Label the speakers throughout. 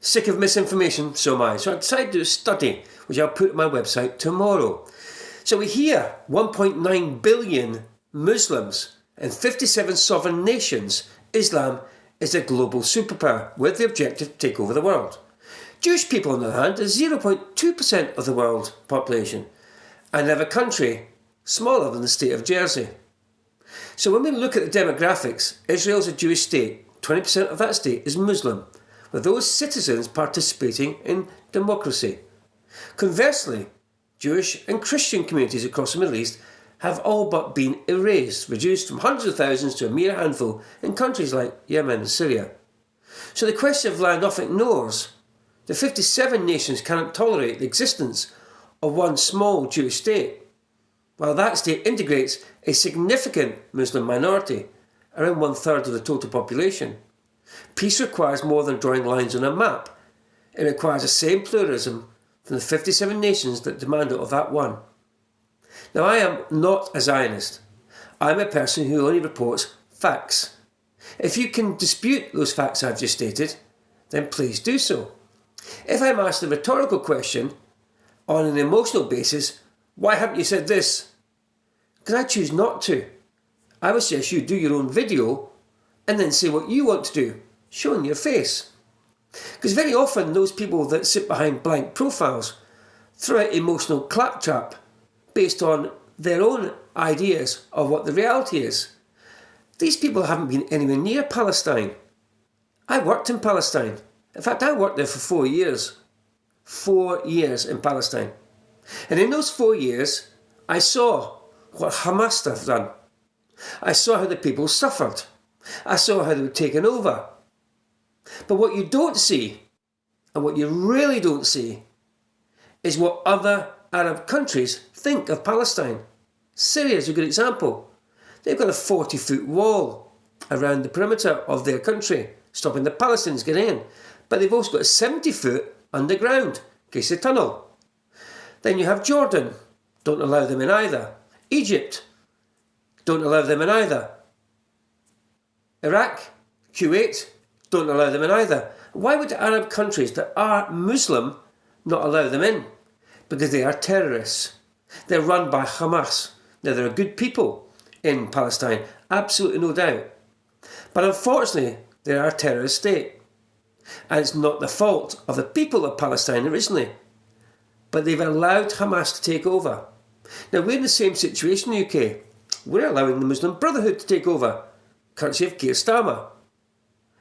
Speaker 1: Sick of misinformation? So am I. So I decided to do a study, which I'll put on my website tomorrow. So we hear 1.9 billion Muslims in 57 sovereign nations. Islam is a global superpower with the objective to take over the world. Jewish people, on the other hand, are 0.2% of the world population and have a country smaller than the state of Jersey. So when we look at the demographics, Israel is a Jewish state. 20% of that state is Muslim, with those citizens participating in democracy. Conversely, Jewish and Christian communities across the Middle East have all but been erased, reduced from hundreds of thousands to a mere handful in countries like Yemen and Syria. So the question of land often ignores the 57 nations cannot tolerate the existence of one small Jewish state, while that state integrates a significant Muslim minority, around 1/3 of the total population. Peace requires more than drawing lines on a map. It requires the same pluralism from the 57 nations that demand it of that one. Now, I am not a Zionist. I'm a person who only reports facts. If you can dispute those facts I've just stated, then please do so. If I'm asked a rhetorical question on an emotional basis, why haven't you said this? Because I choose not to. I would suggest you do your own video and then say what you want to do, showing your face. Because very often those people that sit behind blank profiles throw out emotional claptrap based on their own ideas of what the reality is. These people haven't been anywhere near Palestine. I worked in Palestine. In fact, I worked there for 4 years. 4 years in Palestine. And in those 4 years, I saw what Hamas have done. I saw how the people suffered. I saw how they were taken over. But what you don't see, and what you really don't see, is what other Arab countries think of Palestine. Syria is a good example. They've got a 40-foot wall around the perimeter of their country, stopping the Palestinians getting in. But they've also got a 70-foot underground, in case they tunnel. Then you have Jordan, don't allow them in either. Egypt, don't allow them in either. Iraq, Kuwait, don't allow them in either. Why would Arab countries that are Muslim not allow them in? Because they are terrorists. They're run by Hamas. Now, there are good people in Palestine, absolutely no doubt. But unfortunately, they are a terrorist state. And it's not the fault of the people of Palestine originally. But they've allowed Hamas to take over. Now, we're in the same situation in the UK. We're allowing the Muslim Brotherhood to take over, courtesy of Keir Starmer.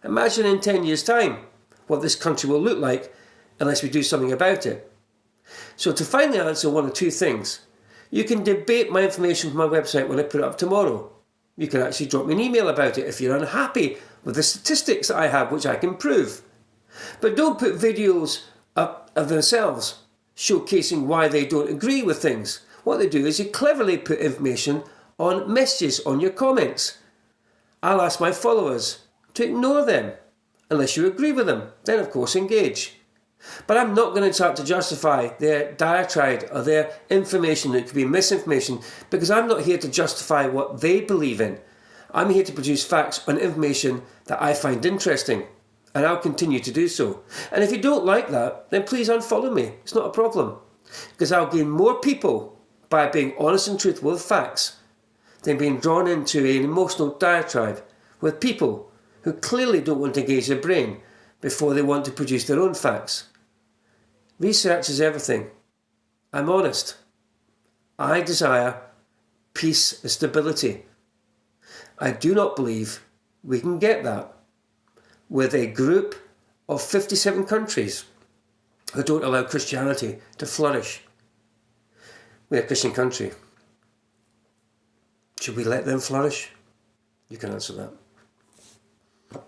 Speaker 1: Imagine in 10 years' time what this country will look like unless we do something about it. So to finally answer one or two things, you can debate my information from my website when I put it up tomorrow. You can actually drop me an email about it if you're unhappy with the statistics that I have, which I can prove. But don't put videos up of themselves showcasing why they don't agree with things. What they do is you cleverly put information on messages on your comments. I'll ask my followers to ignore them unless you agree with them. Then, of course, engage. But I'm not going to start to justify their diatribe or their information that could be misinformation, because I'm not here to justify what they believe in. I'm here to produce facts on information that I find interesting, and I'll continue to do so. And if you don't like that, then please unfollow me. It's not a problem, because I'll gain more people by being honest and truthful with facts than being drawn into an emotional diatribe with people who clearly don't want to engage their brain before they want to produce their own facts. Research is everything. I'm honest. I desire peace and stability. I do not believe we can get that with a group of 57 countries who don't allow Christianity to flourish. We're a Christian country. Should we let them flourish? You can answer that.